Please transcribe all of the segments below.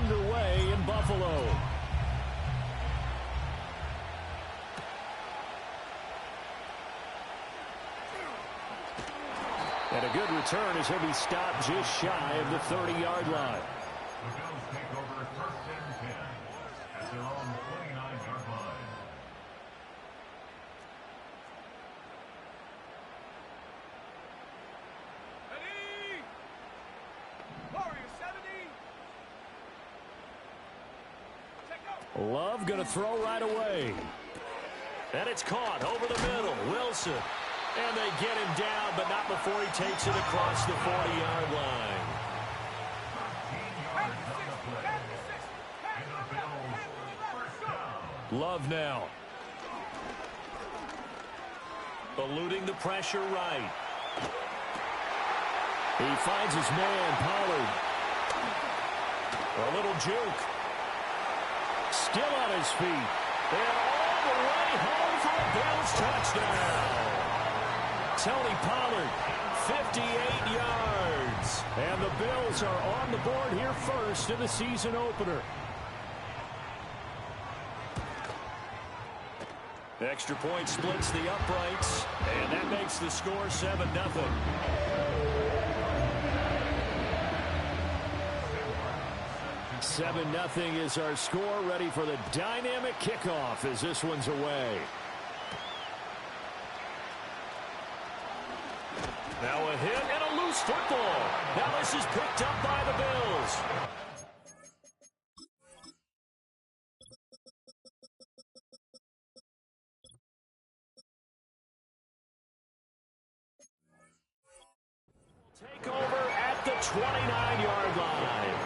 underway in Buffalo. And a good return as he'll be stopped just shy of the 30-yard line. The Bills take over first and 10 at their own 29-yard line. Ready? Warrior 70. Love going to throw right away. And it's caught over the middle. Wilson. And they get him down, but not before he takes it across the 40-yard line. Love now. Eluding the pressure right. He finds his man, Pollard. A little juke. Still on his feet. And all the way home for a Bills touchdown. Tony Pollard, 58 yards. And the Bills are on the board here first in the season opener. Extra point splits the uprights, and that makes the score 7-0. 7-0 is our score, ready for the dynamic kickoff as this one's away. Now a hit and a loose football. Now this is picked up by the Bills. Take over at the 29-yard line.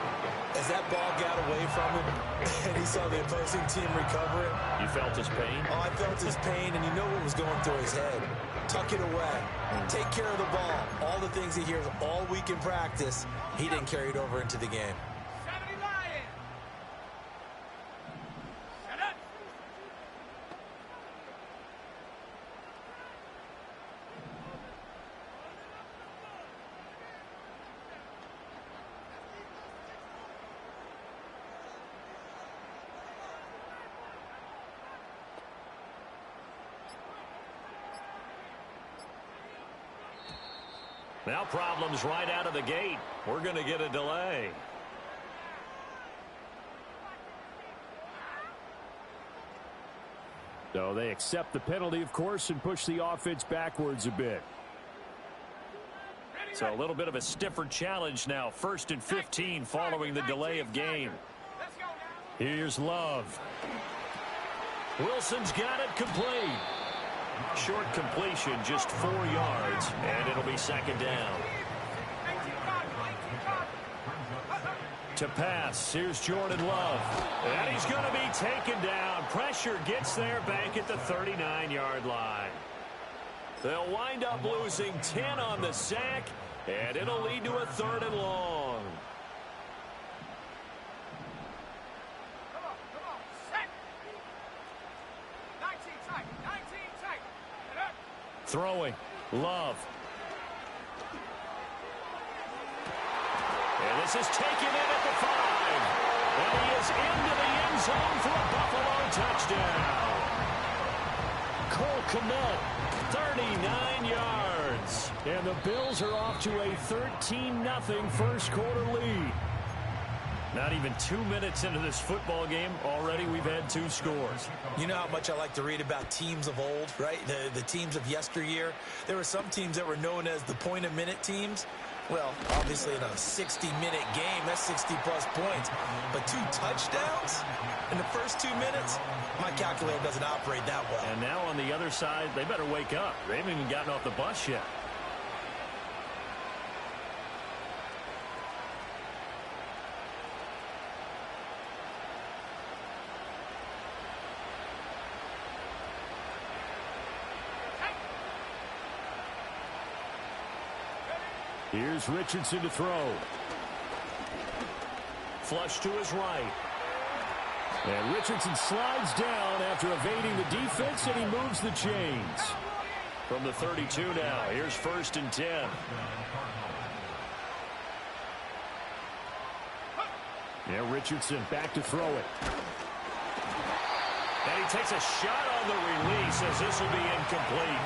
As that ball got away from him and he saw the opposing team recover it. You felt his pain? Oh, I felt his pain, and you know what was going through his head. Tuck it away. Take care of the ball. All the things he hears all week in practice, he didn't carry it over into the game. 70 Lions. Set up. Now problems right out of the gate. We're going to get a delay. So they accept the penalty, of course, and push the offense backwards a bit. So a little bit of a stiffer challenge now. 1st and 15 following the delay of game. Here's Love. Wilson's got it complete. Short completion, just 4 yards, and it'll be 2nd down. To pass, here's Jordan Love. And he's going to be taken down. Pressure gets there back at the 39-yard line. They'll wind up losing 10 on the sack, and it'll lead to a 3rd and long. Throwing. Love. And this is taken in at the 5. And he is into the end zone for a Buffalo touchdown. Cole Kmet, 39 yards. And the Bills are off to a 13-0 first quarter lead. Not even 2 minutes into this football game, already we've had 2 scores. You know how much I like to read about teams of old, right? The teams of yesteryear. There were some teams that were known as the point-a-minute teams. Well, obviously in a 60-minute game, that's 60-plus points. But 2 touchdowns in the first 2 minutes? My calculator doesn't operate that well. And now on the other side, they better wake up. They haven't even gotten off the bus yet. Here's Richardson to throw. Flush to his right. And Richardson slides down after evading the defense, and he moves the chains. From the 32 now, here's 1st and 10. Yeah, Richardson back to throw it. And he takes a shot on the release as this will be incomplete.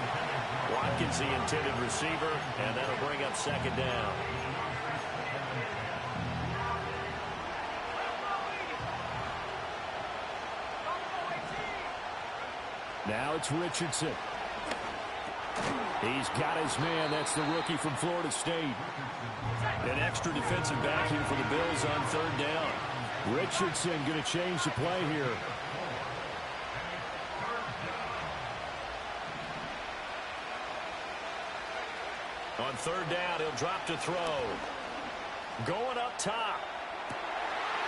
Watkins, the intended receiver, and that'll bring up second down. Now it's Richardson. He's got his man. That's the rookie from Florida State. An extra defensive back here for the Bills on third down. Richardson going to change the play here. On third down, he'll drop to throw. Going up top.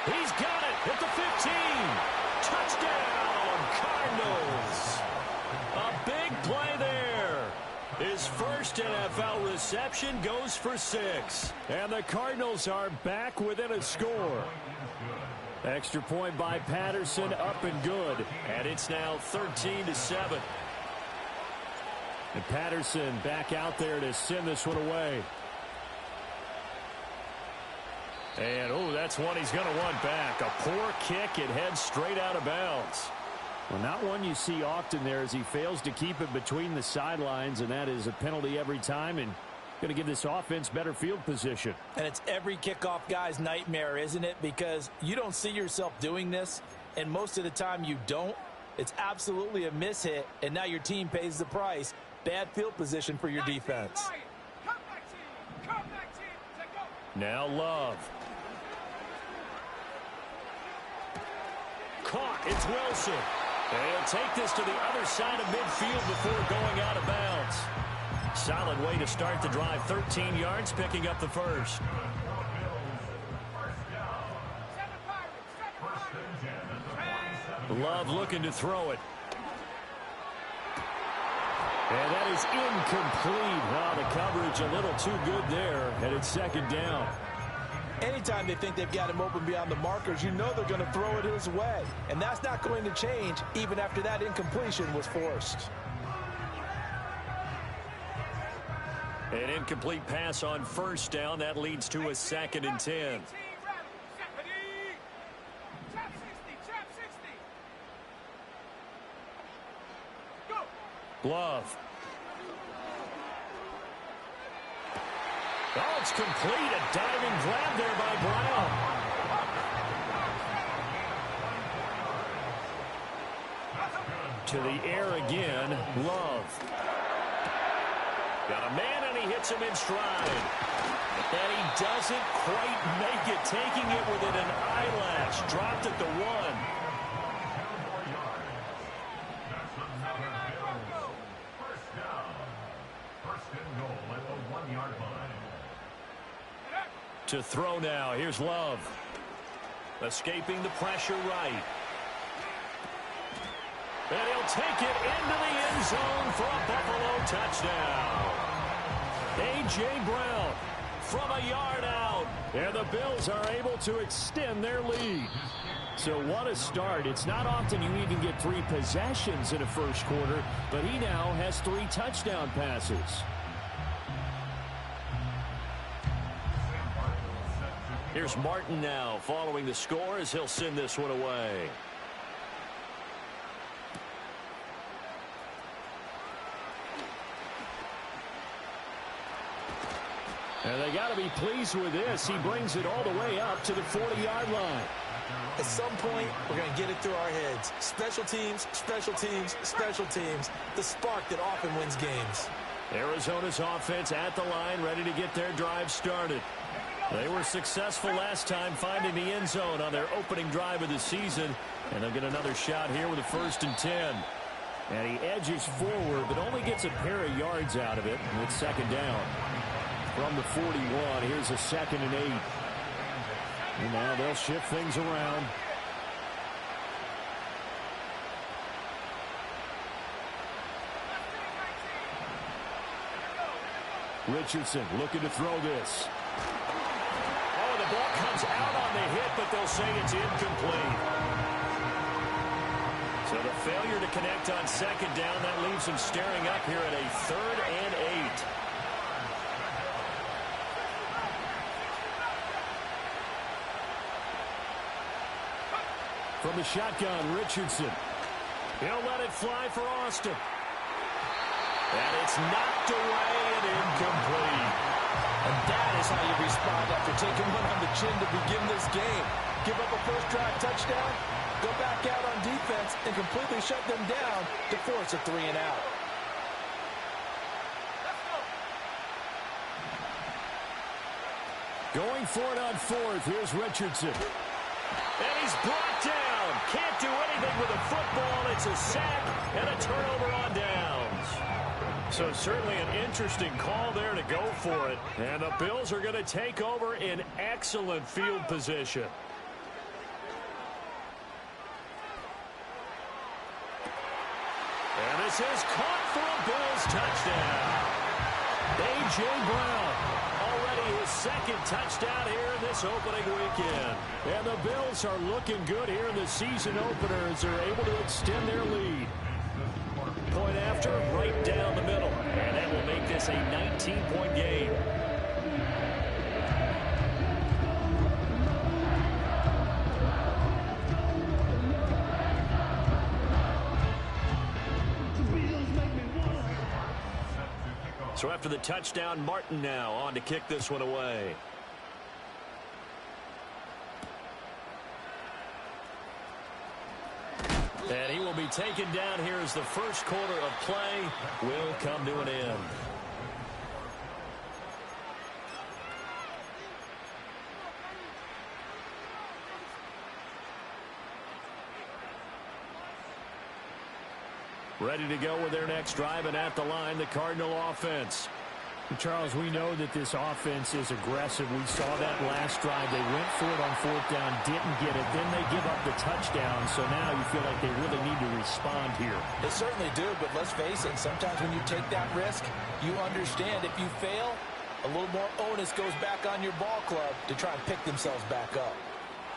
He's got it at the 15. Touchdown, Cardinals. A big play there. His first NFL reception goes for 6. And the Cardinals are back within a score. Extra point by Patterson, up and good. And it's now 13-7. And Patterson back out there to send this one away. And, oh, that's one he's going to want back. A poor kick. It heads straight out of bounds. Well, not one you see often there as he fails to keep it between the sidelines, and that is a penalty every time and going to give this offense better field position. And it's every kickoff guy's nightmare, isn't it? Because you don't see yourself doing this, and most of the time you don't. It's absolutely a mishit, and now your team pays the price. Bad field position for your defense. Now Love. Caught. It's Wilson. And he'll take this to the other side of midfield before going out of bounds. Solid way to start the drive. 13 yards, picking up the first. Love looking to throw it. And that is incomplete. Wow, the coverage a little too good there. And it's second down. Anytime they think they've got him open beyond the markers, you know they're going to throw it his way. And that's not going to change even after that incompletion was forced. An incomplete pass on first down. That leads to a 2nd and 10. Love. Oh, it's complete. A diving grab there by Brown. To the air again. Love. Got a man, and he hits him in stride. And he doesn't quite make it, taking it within an eyelash. Dropped at the 1. To throw now. Here's Love. Escaping the pressure right. And he'll take it into the end zone for a Buffalo touchdown. A.J. Brown from a yard out. And the Bills are able to extend their lead. So what a start. It's not often you even get 3 possessions in a first quarter, but he now has 3 touchdown passes. Here's Martin now following the score as he'll send this one away. And they got to be pleased with this. He brings it all the way up to the 40-yard line. At some point, we're going to get it through our heads. Special teams, special teams, special teams. The spark that often wins games. Arizona's offense at the line, ready to get their drive started. They were successful last time finding the end zone on their opening drive of the season. And they'll get another shot here with a 1st and 10. And he edges forward, but only gets a pair of yards out of it. And it's second down. From the 41, here's a 2nd and 8. And now they'll shift things around. Richardson looking to throw this. Oh, the ball comes out on the hit, but they'll say it's incomplete. So the failure to connect on second down, that leaves them staring up here at a 3rd and 8. From the shotgun, Richardson. He'll let it fly for Austin. And it's knocked away and incomplete. And that is how you respond after taking one on the chin to begin this game. Give up a first drive touchdown, go back out on defense, and completely shut them down to force a 3-and-out. Going for it on fourth. Here's Richardson. And he's brought down. Can't do anything with a football. It's a sack and a turnover on downs. So certainly an interesting call there to go for it. And the Bills are going to take over in excellent field position. And this is caught for a Bills touchdown. A.J. Brown, already his second touchdown here in this opening weekend. And the Bills are looking good here in the season opener as they're able to extend their lead. Point after, right down the middle. And that will make this a 19-point game. So after the touchdown, Martin now on to kick this one away. And he will be taken down here as the first quarter of play will come to an end. Ready to go with their next drive, and at the line, the Cardinal offense. Charles, we know that this offense is aggressive. We saw that last drive. They went for it on fourth down, didn't get it. Then they give up the touchdown. So now you feel like they really need to respond here. They certainly do, but let's face it, sometimes when you take that risk, you understand if you fail, a little more onus goes back on your ball club to try and pick themselves back up.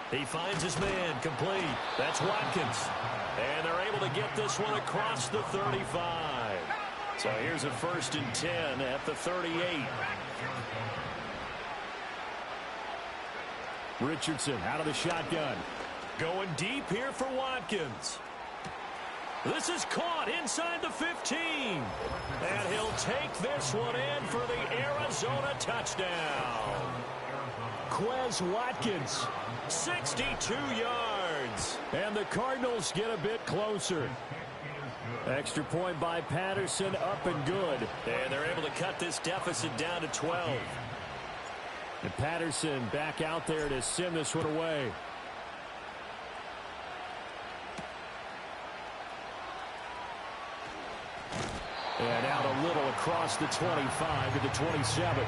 He finds his man complete. That's Watkins. And they're able to get this one across the 35. So here's a 1st and 10 at the 38. Richardson out of the shotgun. Going deep here for Watkins. This is caught inside the 15. And he'll take this one in for the Arizona touchdown. Quez Watkins, 62 yards. And the Cardinals get a bit closer. Extra point by Patterson, up and good. And they're able to cut this deficit down to 12. And Patterson back out there to send this one away. And out a little across the 25 to the 27.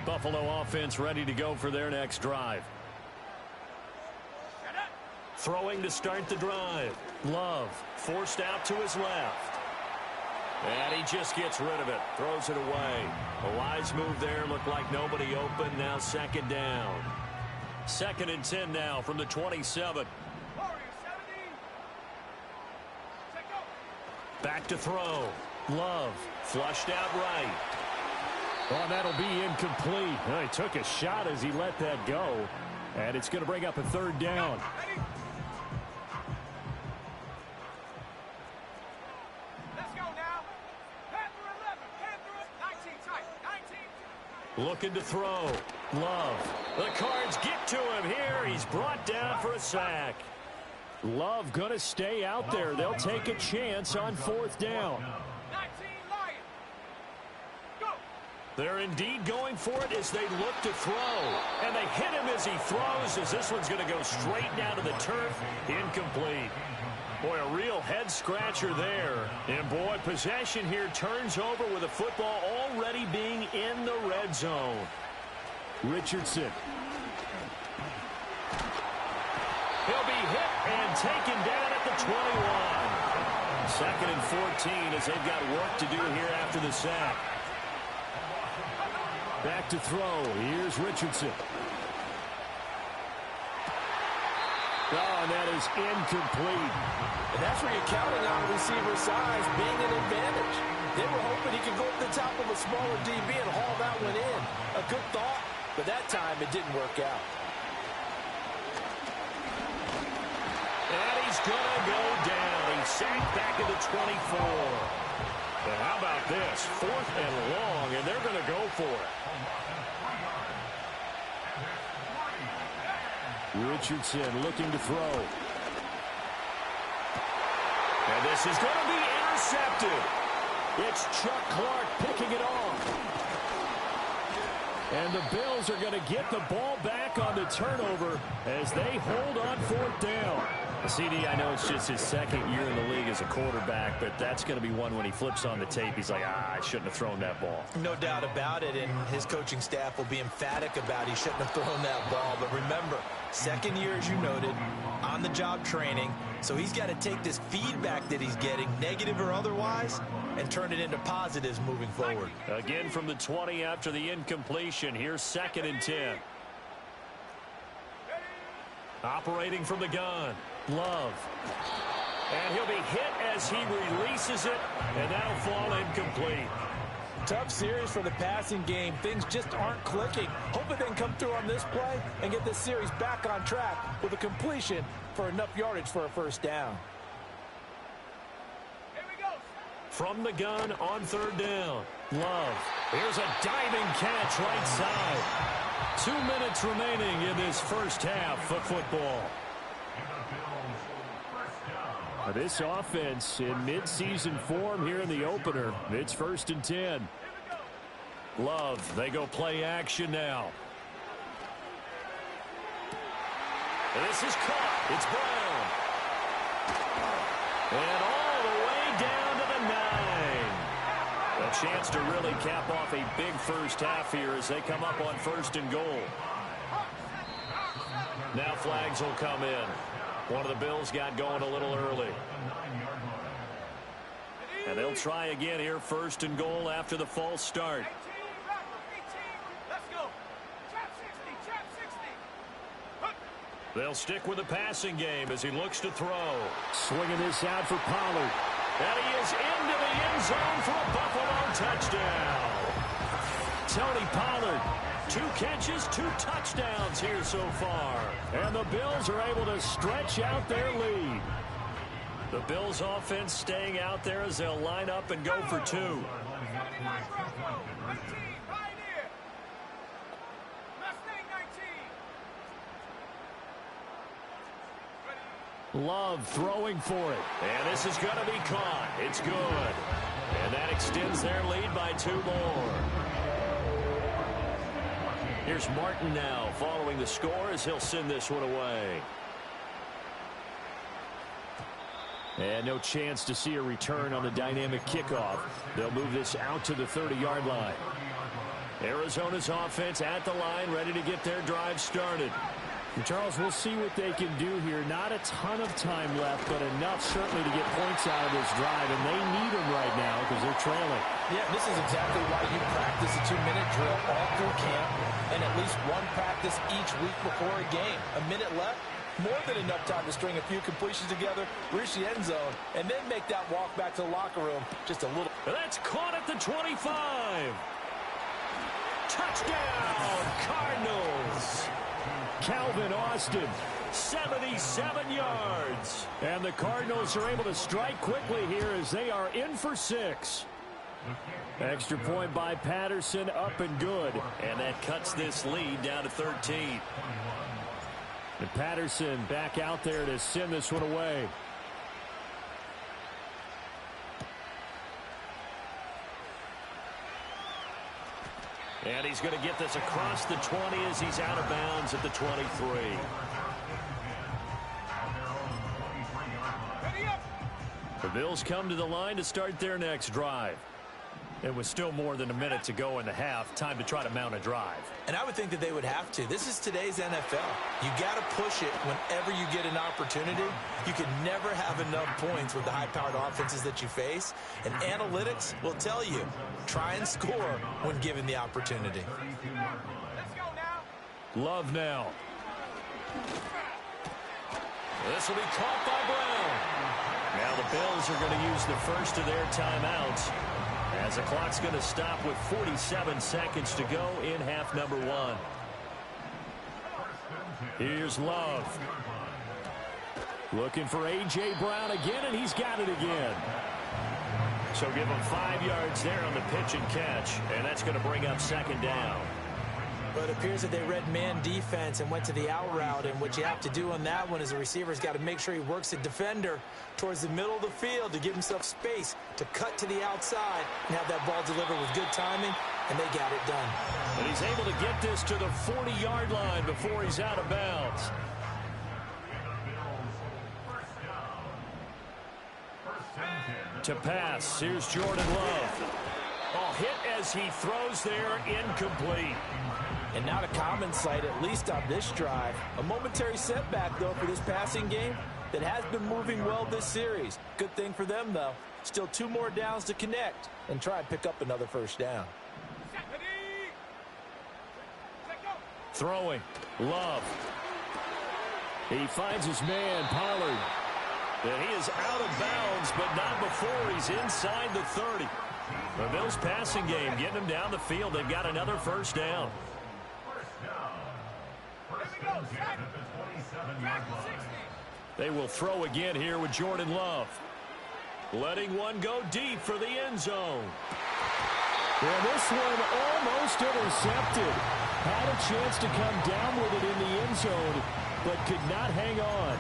Buffalo offense ready to go for their next drive. Throwing to start the drive. Love forced out to his left. And he just gets rid of it. Throws it away. A wise move there. Looked like nobody open. Now 2nd down. 2nd and 10 now from the 27. Back to throw. Love flushed out right. Oh, that'll be incomplete. Well, he took a shot as he let that go. And it's going to bring up a 3rd down. Let's go now. Panther 11. Panther 19 tight. 19. Looking to throw. Love. The Cards get to him here. He's brought down for a sack. Love going to stay out there. They'll take a chance on 4th down. They're indeed going for it as they look to throw. And they hit him as he throws, as this one's going to go straight down to the turf. Incomplete. Boy, a real head-scratcher there. And, boy, possession here turns over with the football already being in the red zone. Richardson. He'll be hit and taken down at the 21. 2nd and 14 as they've got work to do here after the sack. Back to throw. Here's Richardson. Oh, and that is incomplete. And that's where you're counting on receiver size being an advantage. They were hoping he could go up the top of a smaller DB and haul that one in. A good thought, but that time it didn't work out. And he's going to go down. He's sacked back at the 24. But how about this? 4th and long, and they're going to go for it. Richardson looking to throw. And this is going to be intercepted. It's Chuck Clark picking it off. And the Bills are going to get the ball back on the turnover as they hold on 4th down. CD, I know it's just his 2nd year in the league as a quarterback, but that's going to be one when he flips on the tape. He's like, I shouldn't have thrown that ball. No doubt about it, and his coaching staff will be emphatic about he shouldn't have thrown that ball. But remember, 2nd year, as you noted, on-the-job training, so he's got to take this feedback that he's getting, negative or otherwise, and turn it into positives moving forward. Again from the 20 after the incompletion. Here's 2nd and 10. Operating from the gun. Love. And he'll be hit as he releases it, and that'll fall incomplete. Tough series for the passing game. Things just aren't clicking. Hoping they can come through on this play and get this series back on track with a completion for enough yardage for a 1st down. Here we go. From the gun on 3rd down. Love. Here's a diving catch right side. 2 minutes remaining in this first half of football. This offense in midseason form here in the opener. It's 1st and 10. Love, they go play action now. And this is caught. It's Brown. And all the way down to the 9. A chance to really cap off a big first half here as they come up on 1st and goal. Now flags will come in. One of the Bills got going a little early. And they'll try again here, 1st and goal after the false start. Let's go. Trap 60, trap 60. They'll stick with the passing game as he looks to throw. Swinging this out for Pollard. And he is into the end zone for a Buffalo touchdown. Tony Pollard. 2 catches, 2 touchdowns here so far. And the Bills are able to stretch out their lead. The Bills offense staying out there as they'll line up and go for 2. Love throwing for it. And this is going to be caught. It's good. And that extends their lead by 2 more. Here's Martin now following the score as he'll send this one away. And no chance to see a return on the dynamic kickoff. They'll move this out to the 30-yard line. Arizona's offense at the line, ready to get their drive started. And Charles, we'll see what they can do here. Not a ton of time left, but enough certainly to get points out of this drive, and they need them right now because they're trailing. Yeah, this is exactly why you practice a 2-minute drill all through camp and at least one practice each week before a game. A minute left, more than enough time to string a few completions together, reach the end zone, and then make that walk back to the locker room just a little. That's caught at the 25. Touchdown, Cardinals. Calvin Austin, 77 yards. And the Cardinals are able to strike quickly here as they are in for 6. Extra point by Patterson, up and good. And that cuts this lead down to 13. And Patterson back out there to send this one away. And he's going to get this across the 20 as he's out of bounds at the 23. The Bills come to the line to start their next drive. It was still more than a minute to go in the half. Time to try to mount a drive. And I would think that they would have to. This is today's NFL. You got to push it whenever you get an opportunity. You can never have enough points with the high-powered offenses that you face. And analytics will tell you, try and score when given the opportunity. Let's go now. Love now. This will be caught by Brown. Now the Bills are going to use the first of their timeouts as the clock's going to stop with 47 seconds to go in half number one. Here's Love. Looking for A.J. Brown again, and he's got it again. So give him 5 yards there on the pitch and catch, and that's going to bring up second down. But it appears that they read man defense and went to the out route, and what you have to do on that one is the receiver's got to make sure he works the defender towards the middle of the field to give himself space to cut to the outside and have that ball delivered with good timing, and they got it done. And he's able to get this to the 40-yard line before he's out of bounds. To pass, here's Jordan Love. Oh, hit as he throws there, incomplete. And not a common sight, at least on this drive. A momentary setback, though, for this passing game that has been moving well this series. Good thing for them, though. Still 2 more downs to connect and try and pick up another first down. Throwing, Love. He finds his man, Pollard. And he is out of bounds, but not before he's inside the 30. The Bills passing game getting them down the field. They've got another first down. They will throw again here with Jordan Love. Letting one go deep for the end zone. And this one almost intercepted. Had a chance to come down with it in the end zone, but could not hang on.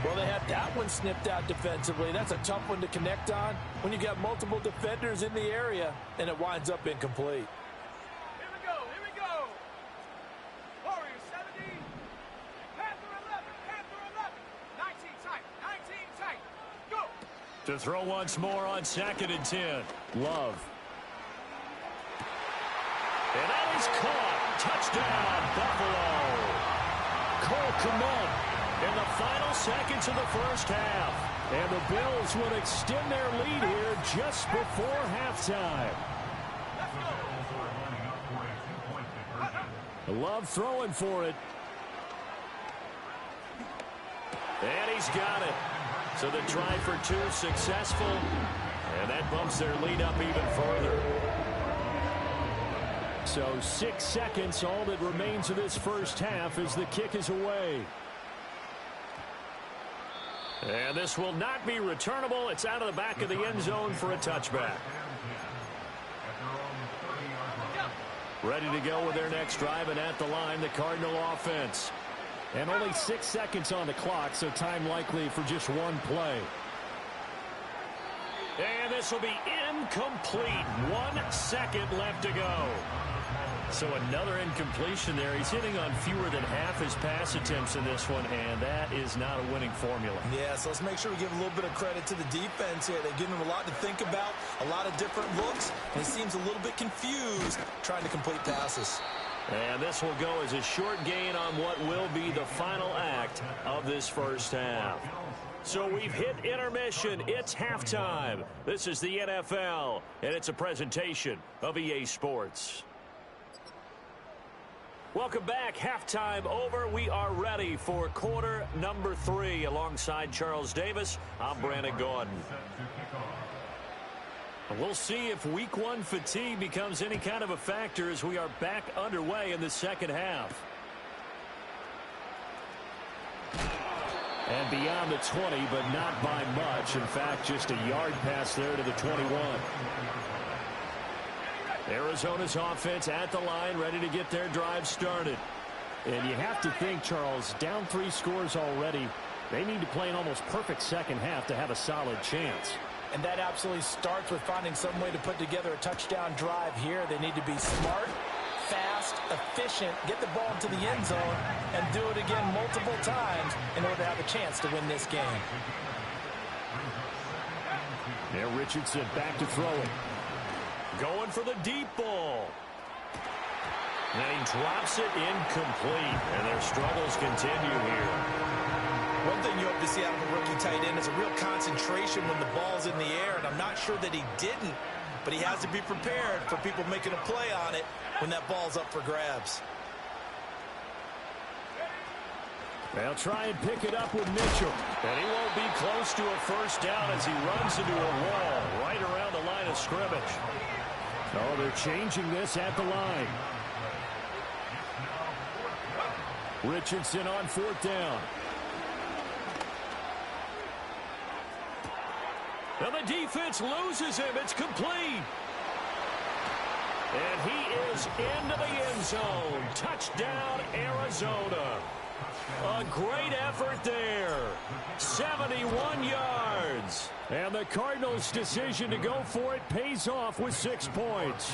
Well, they had that one snipped out defensively. That's a tough one to connect on when you got multiple defenders in the area, and it winds up incomplete. Here we go. Warriors 70, Panther 11, 19 tight, go! To throw once more on 2nd and 10. Love. And that is caught. Touchdown, Buffalo. Cole Kmet in the final seconds of the first half. And the Bills will extend their lead here just before halftime. Love throwing for it. And he's got it. So the try for 2 successful. And that bumps their lead up even further. So 6 seconds, all that remains of this first half as the kick is away. And this will not be returnable. It's out of the back of the end zone for a touchback. Ready to go with their next drive, and at the line, the Cardinal offense. And only 6 seconds on the clock, so time likely for just one play. And this will be incomplete. 1 second left to go. So another incompletion there. He's hitting on fewer than half his pass attempts in this one, and that is not a winning formula. Yeah, so let's make sure we give a little bit of credit to the defense here. They're giving him a lot to think about, a lot of different looks, and he seems a little bit confused trying to complete passes. And this will go as a short gain on what will be the final act of this first half. So we've hit intermission. It's halftime. This is the NFL, and it's a presentation of EA Sports. Welcome back. Halftime over. We are ready for quarter number 3. Alongside Charles Davis, I'm Brandon Gordon. We'll see if week 1 fatigue becomes any kind of a factor as we are back underway in the second half. And beyond the 20, but not by much. In fact, just a yard pass there to the 21. Arizona's offense at the line, ready to get their drive started. And you have to think, Charles, down 3 scores already. They need to play an almost perfect second half to have a solid chance. And that absolutely starts with finding some way to put together a touchdown drive here. They need to be smart, fast, efficient, get the ball into the end zone, and do it again multiple times in order to have a chance to win this game. There, Richardson back to throw it. Going for the deep ball. And he drops it incomplete. And their struggles continue here. One thing you hope to see out of a rookie tight end is a real concentration when the ball's in the air. And I'm not sure that he didn't, but he has to be prepared for people making a play on it when that ball's up for grabs. They'll try and pick it up with Mitchell. And he won't be close to a first down as he runs into a wall right around the line of scrimmage. Oh, they're changing this at the line. Richardson on fourth down. And the defense loses him. It's complete. And he is into the end zone. Touchdown, Arizona. A great effort there. 71 yards. And the Cardinals' decision to go for it pays off with 6 points.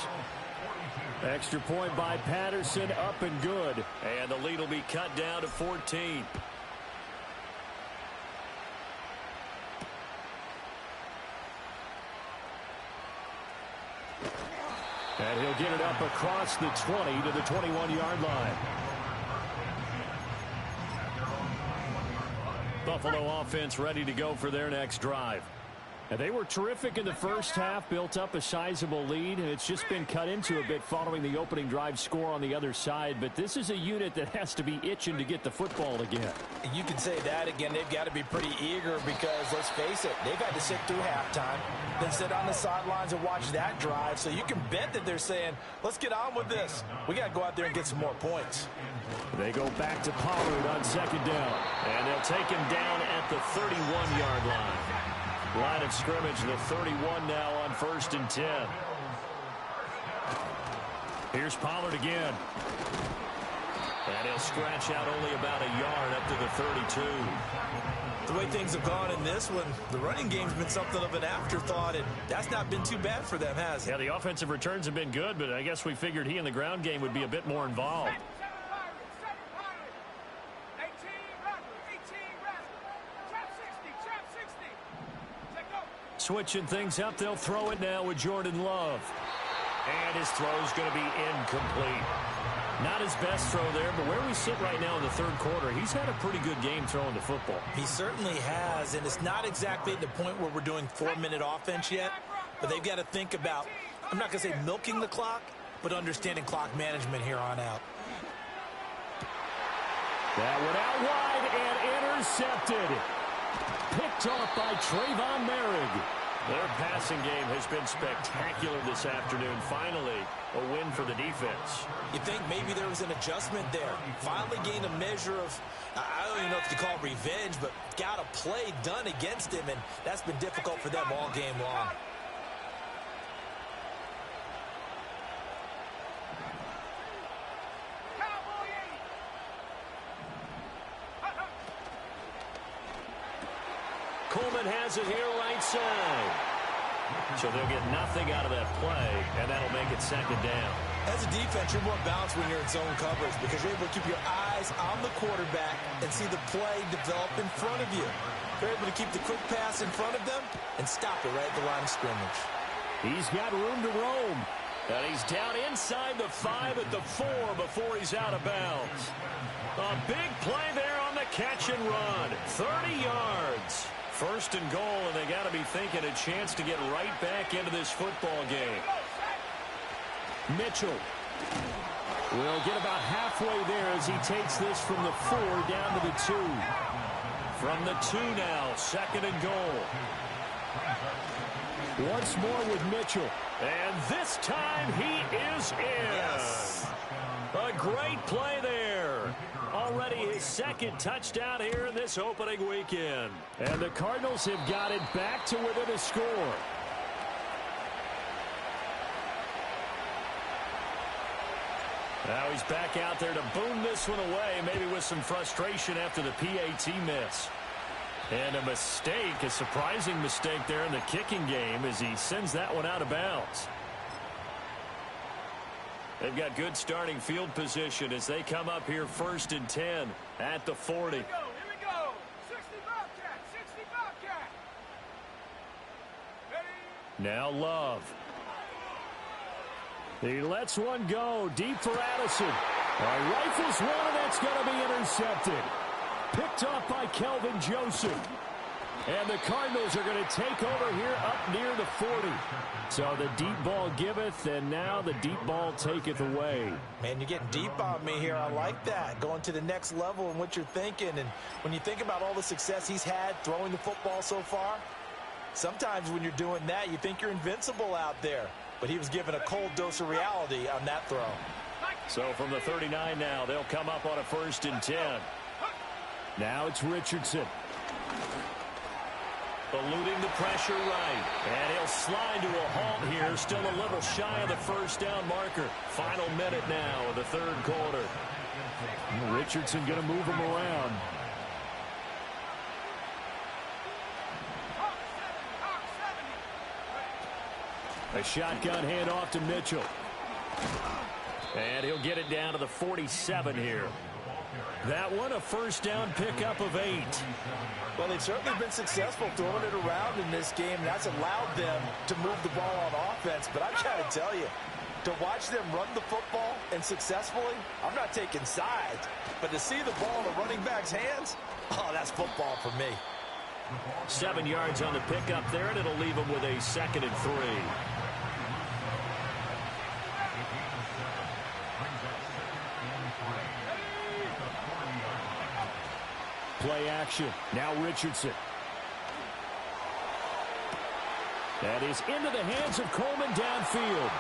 Extra point by Patterson, up and good. And the lead will be cut down to 14. And he'll get it up across the 20 to the 21-yard line. Buffalo offense ready to go for their next drive. And they were terrific in the first half, built up a sizable lead, and it's just been cut into a bit following the opening drive score on the other side. But this is a unit that has to be itching to get the football again. You can say that again. They've got to be pretty eager because, let's face it, they've had to sit through halftime, then sit on the sidelines and watch that drive. So you can bet that they're saying, let's get on with this. We got to go out there and get some more points. They go back to Pollard on second down, and they'll take him down at the 31-yard line. Line of scrimmage, the 31 now on 1st and 10. Here's Pollard again. And he'll stretch out only about a yard up to the 32. The way things have gone in this one, the running game's been something of an afterthought, and that's not been too bad for them, has it? Yeah, the offensive returns have been good, but I guess we figured he in the ground game would be a bit more involved. Switching things up, they'll throw it now with Jordan Love. And his throw's going to be incomplete. Not his best throw there, but where we sit right now in the third quarter, he's had a pretty good game throwing the football. He certainly has, and it's not exactly at the point where we're doing 4-minute offense yet, but they've got to think about, I'm not going to say milking the clock, but understanding clock management here on out. That one out wide and intercepted. Picked off by Trayvon Merrick. Their passing game has been spectacular this afternoon. Finally, a win for the defense. You think maybe there was an adjustment there. Finally gained a measure of, I don't even know if you call it revenge, but got a play done against him, and that's been difficult for them all game long. Coleman has it here right side. So they'll get nothing out of that play, and that'll make it second down. As a defense, you're more balanced when you're in zone coverage because you're able to keep your eyes on the quarterback and see the play develop in front of you. You're able to keep the quick pass in front of them and stop it right at the line of scrimmage. He's got room to roam. And he's down inside the 5 at the 4 before he's out of bounds. A big play there on the catch and run. 30 yards. First and goal, and they got to be thinking a chance to get right back into this football game. Mitchell will get about halfway there as he takes this from the 4 down to the 2. From the 2 now, second and goal. Once more with Mitchell. And this time he is in. Yes. A great play there. Already his second touchdown here in this opening weekend. And the Cardinals have got it back to within a score. Now he's back out there to boom this one away, maybe with some frustration after the PAT miss. And a mistake, a surprising mistake there in the kicking game as he sends that one out of bounds. They've got good starting field position as they come up here 1st and 10 at the 40. Here we go. 60 Bobcat, 60 Bobcat. Ready? Now Love. He lets one go deep for Addison. Rifles one, and that's going to be intercepted. Picked off by Kelvin Joseph. And the Cardinals are going to take over here up near the 40. So the deep ball giveth, and now the deep ball taketh away. Man, you're getting deep on me here. I like that. Going to the next level in what you're thinking. And when you think about all the success he's had throwing the football so far, sometimes when you're doing that, you think you're invincible out there. But he was given a cold dose of reality on that throw. So from the 39 now, they'll come up on a 1st and 10. Now it's Richardson. Eluding the pressure right. And he'll slide to a halt here. Still a little shy of the 1st down marker. Final minute now of the 3rd quarter. Richardson going to move him around. A shotgun handoff to Mitchell. And he'll get it down to the 47 here. That one, a 1st down pickup of 8. Well, they've certainly been successful throwing it around in this game. That's allowed them to move the ball on offense. But I've got to tell you, to watch them run the football and successfully, I'm not taking sides. But to see the ball in the running back's hands, oh, that's football for me. 7 yards on the pickup there, and it'll leave them with a 2nd and 3. Play action. Now Richardson. That is into the hands of Coleman downfield.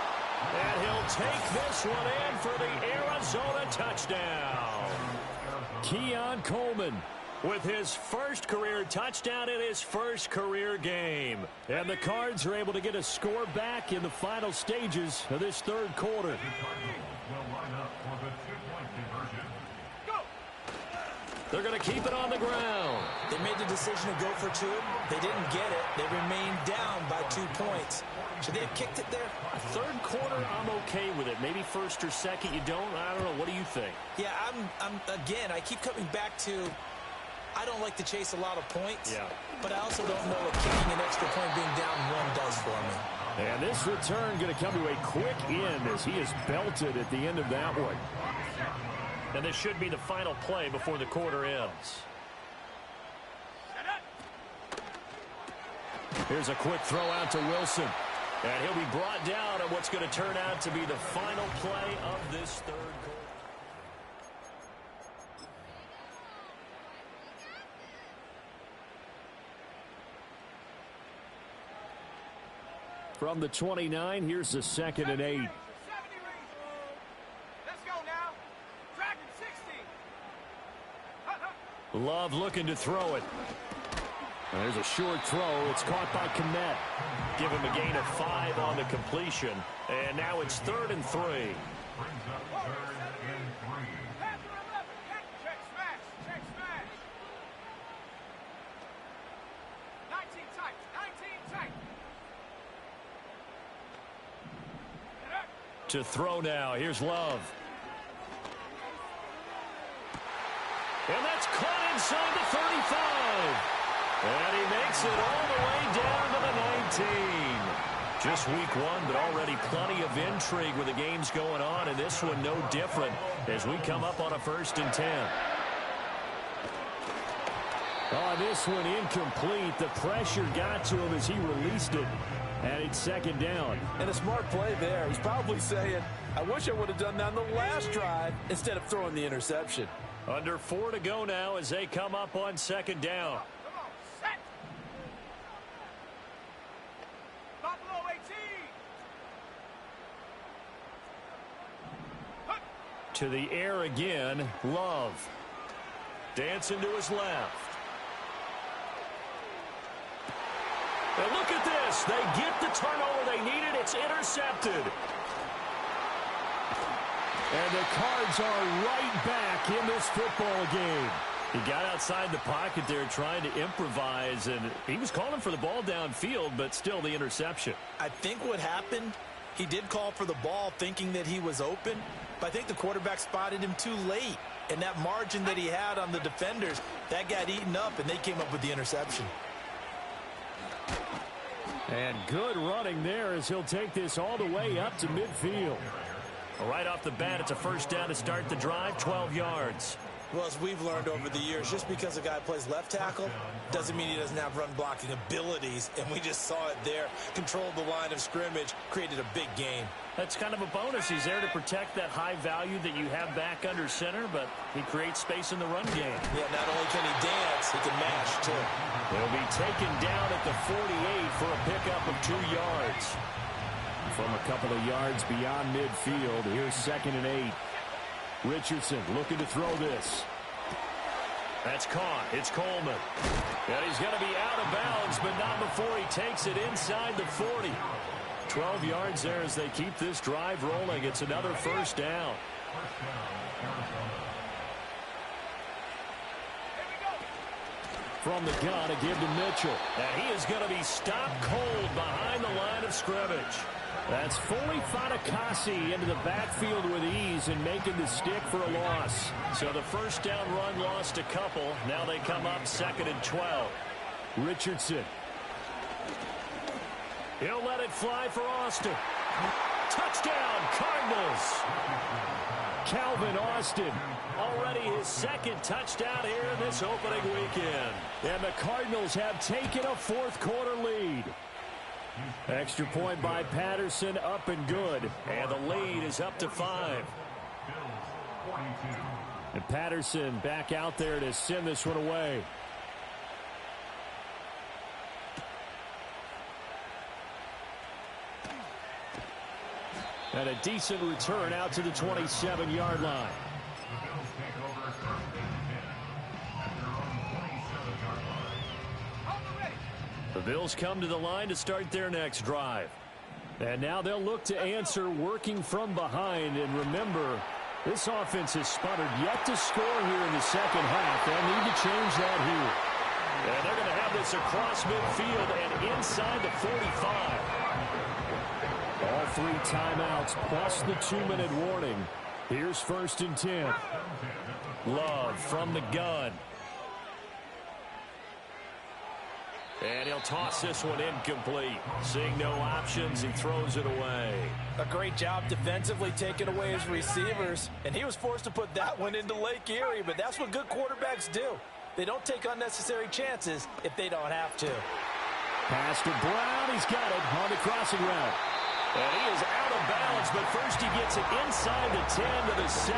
And he'll take this one in for the Arizona touchdown. Keon Coleman with his 1st career touchdown in his 1st career game. And the Cards are able to get a score back in the final stages of this 3rd quarter. They're going to keep it on the ground. They made the decision to go for 2. They didn't get it. They remained down by 2 points. Should they have kicked it there? 3rd quarter, I'm okay with it. Maybe 1st or 2nd, you don't. I don't know. What do you think? Yeah, again, I keep coming back to, I don't like to chase a lot of points. Yeah. But I also don't know what kicking an extra point being down 1 does for me. And this return going to come to a quick end as he is belted at the end of that one. And this should be the final play before the quarter ends. Here's a quick throw out to Wilson. And he'll be brought down at what's going to turn out to be the final play of this 3rd quarter. From the 29, here's the 2nd and 8. Love looking to throw it. And there's a short throw. It's caught by Kmet. Give him a gain of 5 on the completion. And now it's 3rd and 3. To throw now. Here's Love. And that's caught inside the 35. And he makes it all the way down to the 19. Just week 1, but already plenty of intrigue with the games going on. And this one no different as we come up on a 1st and 10. Oh, this one incomplete. The pressure got to him as he released it. And it's 2nd down. And a smart play there. He's probably saying, I wish I would have done that on the last drive instead of throwing the interception. Under 4 to go now as they come up on 2nd down. Come on, set. Buffalo 18. To the air again, Love. Dancing to his left. And look at this. They get the turnover they needed. It's intercepted. And the Cards are right back in this football game. He got outside the pocket there trying to improvise, and he was calling for the ball downfield, but still the interception. I think what happened, he did call for the ball thinking that he was open, but I think the quarterback spotted him too late. And that margin that he had on the defenders, that got eaten up, and they came up with the interception. And good running there as he'll take this all the way up to midfield. Right off the bat, it's a 1st down to start the drive, 12 yards. Well, as we've learned over the years, just because a guy plays left tackle doesn't mean he doesn't have run-blocking abilities, and we just saw it there. Controlled the line of scrimmage, created a big gain. That's kind of a bonus. He's there to protect that high value that you have back under center, but he creates space in the run game. Yeah, not only can he dance, he can mash, too. He'll be taken down at the 48 for a pickup of 2 yards. From a couple of yards beyond midfield, here's 2nd and 8. Richardson looking to throw this. That's caught. It's Coleman. And he's going to be out of bounds, but not before he takes it inside the 40. 12 yards there as they keep this drive rolling. It's another first down. From the gun, a give to Mitchell. And he is going to be stopped cold behind the line of scrimmage. That's Foley Fatukasi into the backfield with ease and making the stick for a loss. So the first down run lost a couple. Now they come up 2nd and 12. Richardson. He'll let it fly for Austin. Touchdown, Cardinals. Calvin Austin, already his 2nd touchdown here in this opening weekend. And the Cardinals have taken a 4th quarter lead. Extra point by Patterson, up and good. And the lead is up to 5. And Patterson back out there to send this one away. And a decent return out to the 27-yard line. The Bills come to the line to start their next drive. And now they'll look to answer working from behind. And remember, this offense has sputtered yet to score here in the second half. They'll need to change that here. And they're going to have this across midfield and inside the 45. All 3 timeouts plus the 2-minute warning. Here's 1st and 10. Love from the gun. And he'll toss this one incomplete. Seeing no options, he throws it away. A great job defensively taking away his receivers. And he was forced to put that one into Lake Erie, but that's what good quarterbacks do. They don't take unnecessary chances if they don't have to. Pass to Brown. He's got it on the crossing route. And he is out of bounds, but first he gets it inside the 10 to the 7.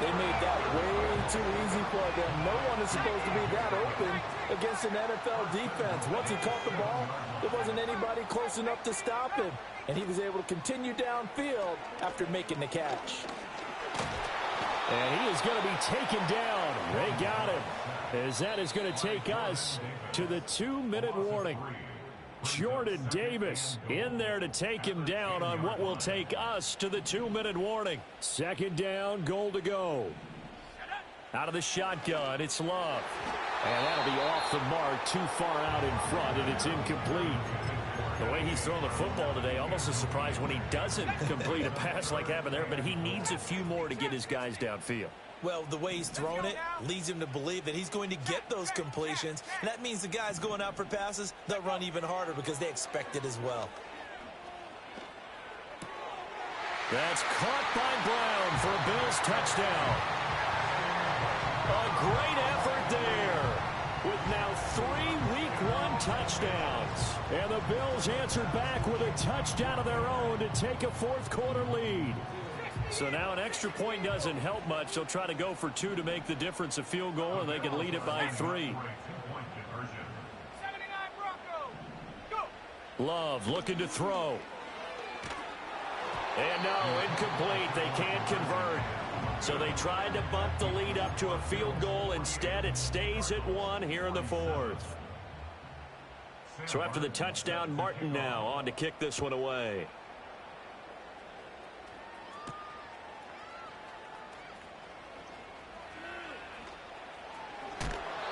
They made that way too easy for them. No one is supposed to be that open against an NFL defense. Once he caught the ball, there wasn't anybody close enough to stop him. And he was able to continue downfield after making the catch. And he is going to be taken down. They got him. As that is going to take us to the 2-minute warning. Jordan Davis in there to take him down on what will take us to the 2-minute warning. 2nd down, goal to go. Out of the shotgun, it's Love. And that'll be off the mark, too far out in front, and it's incomplete. The way he's thrown the football today, almost a surprise when he doesn't complete a pass like happened there, but he needs a few more to get his guys downfield. Well, the way he's thrown it leads him to believe that he's going to get those completions. And that means the guys going out for passes, they'll run even harder because they expect it as well. That's caught by Brown for a Bills touchdown. A great effort there with now 3 Week 1 touchdowns. And the Bills answered back with a touchdown of their own to take a 4th quarter lead. So now an extra point doesn't help much. They'll try to go for 2 to make the difference a field goal, and they can lead it by 3. Love looking to throw. And no, incomplete. They can't convert. So they tried to bump the lead up to a field goal. Instead, it stays at 1 here in the 4th. So after the touchdown, Martin now on to kick this one away.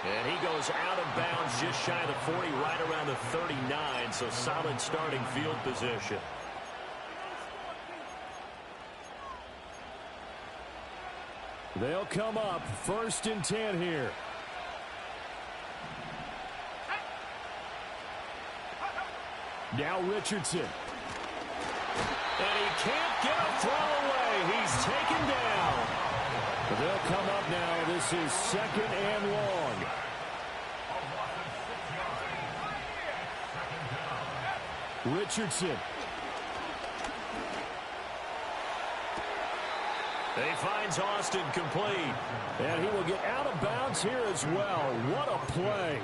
And he goes out of bounds just shy of the 40, right around the 39, so solid starting field position. They'll come up 1st and 10 here. Now Richardson. And he can't get a throw away. He's taken down. They'll come up now. This is 2nd and long. Richardson. He finds Austin complete. And he will get out of bounds here as well. What a play.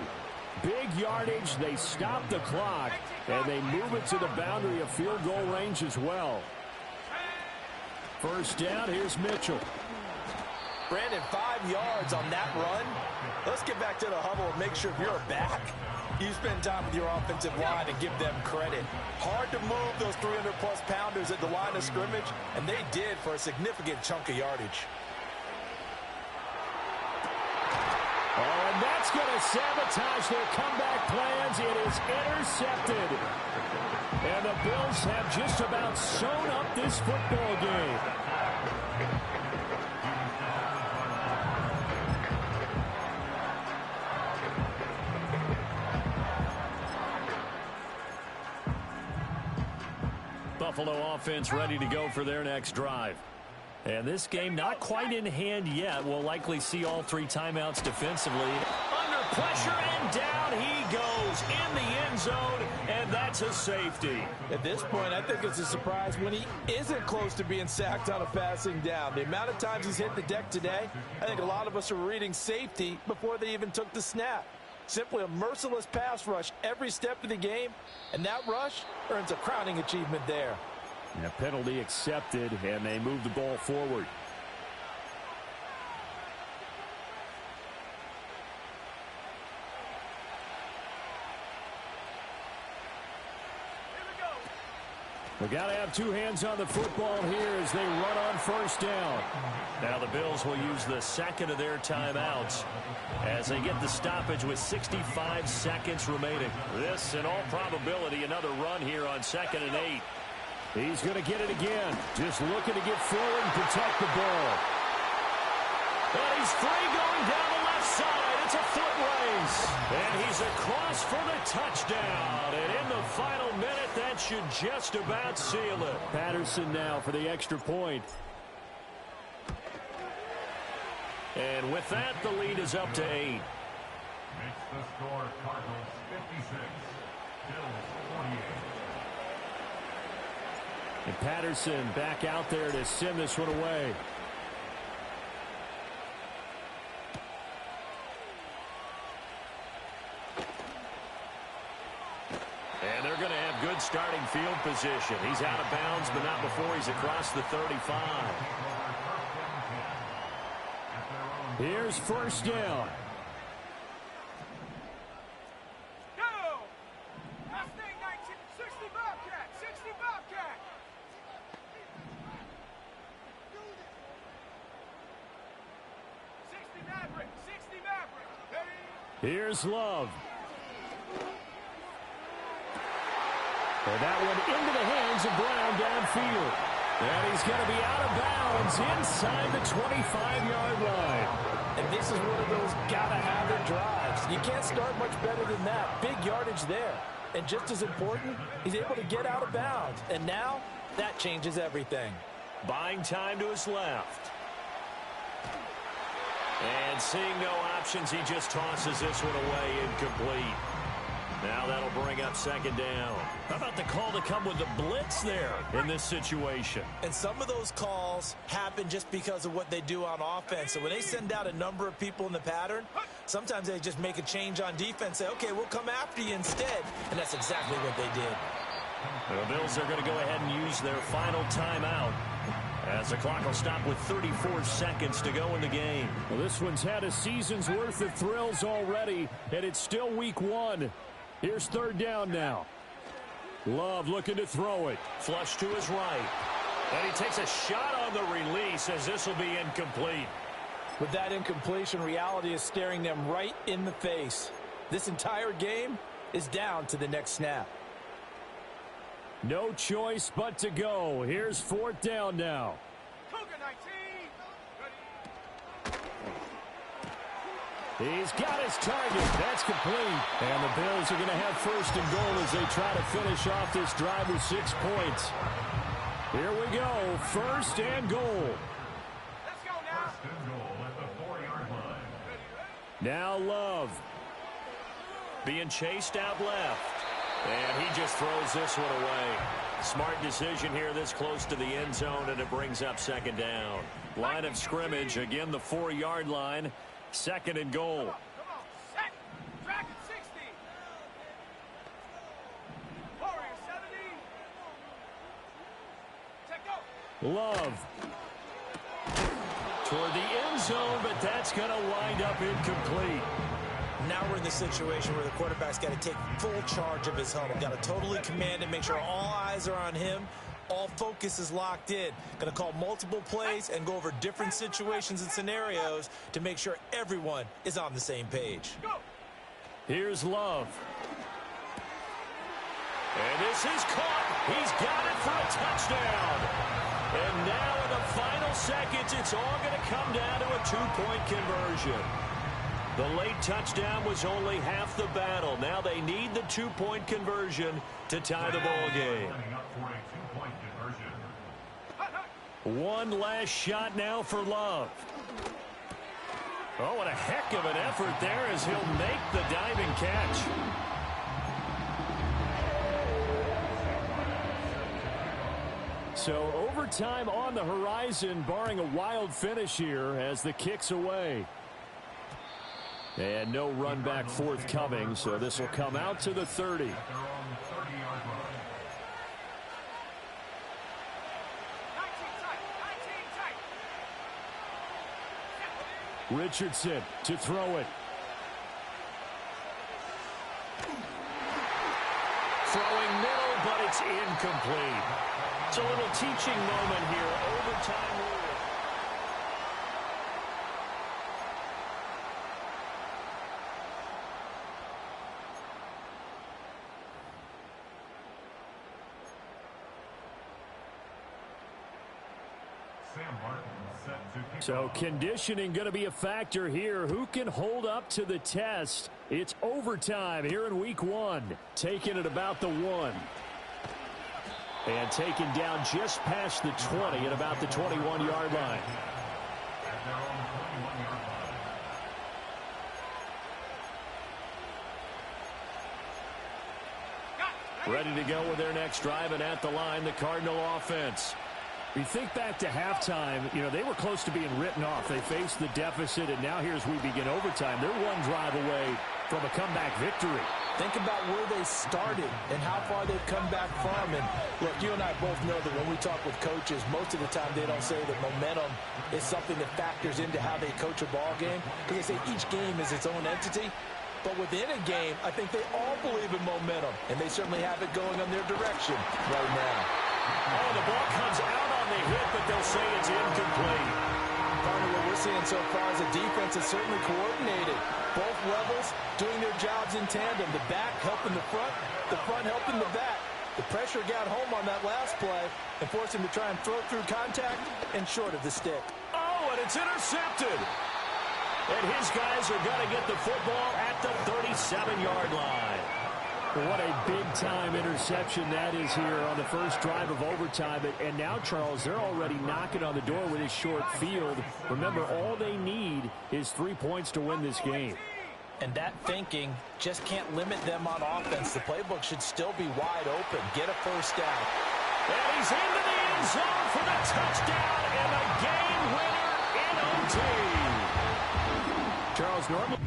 Big yardage. They stop the clock. And they move it to the boundary of field goal range as well. First down. Here's Mitchell. Brandon, 5 yards on that run. Let's get back to the huddle and make sure if you're a back, you spend time with your offensive line and give them credit. Hard to move those 300-plus pounders at the line of scrimmage, and they did for a significant chunk of yardage. Oh, and that's going to sabotage their comeback plans. It is intercepted. And the Bills have just about sewn up this football game. Buffalo offense ready to go for their next drive. And this game not quite in hand yet. We'll likely see all 3 timeouts defensively. Under pressure, and down he goes in the end zone, and that's a safety. At this point, I think it's a surprise when he isn't close to being sacked on a passing down. The amount of times he's hit the deck today, I think a lot of us are reading safety before they even took the snap. Simply a merciless pass rush every step of the game, and that rush earns a crowning achievement there. And a penalty accepted, and they move the ball forward. We got to have 2 hands on the football here as they run on first down. Now the Bills will use the second of their timeouts as they get the stoppage with 65 seconds remaining. This, in all probability, another run here on 2nd and 8. He's going to get it again. Just looking to get forward and protect the ball. And he's free going down the left side. It's a foot race. And he's across for the touchdown. And in the final minute, that should just about seal it. Patterson now for the extra point. And with that, the lead is up to 8. Makes the score Cardinals 56, Bills 48. And Patterson back out there to send this one away. And they're going to have good starting field position. He's out of bounds, but not before he's across the 35. Here's first down. Go! Mustang 19, 60 Bobcat, 60 Bobcat. Maverick, 60 Maverick. Hey. Here's Love. And that one into the hands of Brown downfield. And he's going to be out of bounds inside the 25-yard line. And this is one of those gotta-have-it drives. You can't start much better than that. Big yardage there. And just as important, he's able to get out of bounds. And now, that changes everything. Buying time to his left. And seeing no options, he just tosses this one away incomplete. Now that'll bring up second down. How about the call to come with the blitz there in this situation? And some of those calls happen just because of what they do on offense. So when they send out a number of people in the pattern, sometimes they just make a change on defense, say, okay, we'll come after you instead. And that's exactly what they did. The Bills are going to go ahead and use their final timeout, as the clock will stop with 34 seconds to go in the game. Well, this one's had a season's worth of thrills already, and it's still week 1. Here's third down now. Love looking to throw it. Flush to his right. And he takes a shot on the release as this will be incomplete. With that incompletion, reality is staring them right in the face. This entire game is down to the next snap. No choice but to go. Here's fourth down now. Cougar 19. He's got his target. That's complete. And the Bills are going to have first and goal as they try to finish off this drive with 6 points. Here we go. First and goal. Let's go now. Now Love. Being chased out left. And he just throws this one away. Smart decision here this close to the end zone, and it brings up second down. Line of scrimmage, again the 4-yard line. Second and goal. Come on, set, track at 60. Warrior 70. Check go. Love. Toward the end zone, but that's going to wind up incomplete. Now we're in the situation where the quarterback's got to take full charge of his huddle. Got to totally command it, make sure all eyes are on him. All focus is locked in. Going to call multiple plays and go over different situations and scenarios to make sure everyone is on the same page. Here's Love. And this is caught. He's got it for a touchdown. And now in the final seconds, it's all going to come down to a 2-point conversion. The late touchdown was only half the battle. Now they need the 2-point conversion to tie the ball game. One last shot now for Love. Oh, what a heck of an effort there as he'll make the diving catch. So overtime on the horizon, barring a wild finish here as the kick's away. And no run back forthcoming, so this will come out to the 30. Richardson to throw it. Throwing middle, but it's incomplete. It's a little teaching moment here. Overtime rule. So conditioning going to be a factor here. Who can hold up to the test? It's overtime here in week 1. Taking it about the 1. And taken down just past the 20 at about the 21-yard line. Ready to go with their next drive, and at the line, the Cardinal offense. We think back to halftime, they were close to being written off. They faced the deficit, and now here's we begin overtime. They're one drive away from a comeback victory. Think about where they started and how far they've come back from. And look, you and I both know that when we talk with coaches, most of the time they don't say that momentum is something that factors into how they coach a ball game, because they say each game is its own entity. But within a game, I think they all believe in momentum, and they certainly have it going on their direction right now. Oh, the ball comes out on the hit, but they'll say it's incomplete. Partner, what we're seeing so far is a defense that's certainly coordinated. Both levels doing their jobs in tandem. The back helping the front helping the back. The pressure got home on that last play and forced him to try and throw through contact and short of the stick. Oh, and it's intercepted. And his guys are going to get the football at the 37-yard line. What a big-time interception that is here on the first drive of overtime. And now, Charles, they're already knocking on the door with this short field. Remember, all they need is 3 points to win this game. And that thinking just can't limit them on offense. The playbook should still be wide open. Get a first down. And he's into the end zone for the touchdown and a game winner in OT. Charles, normally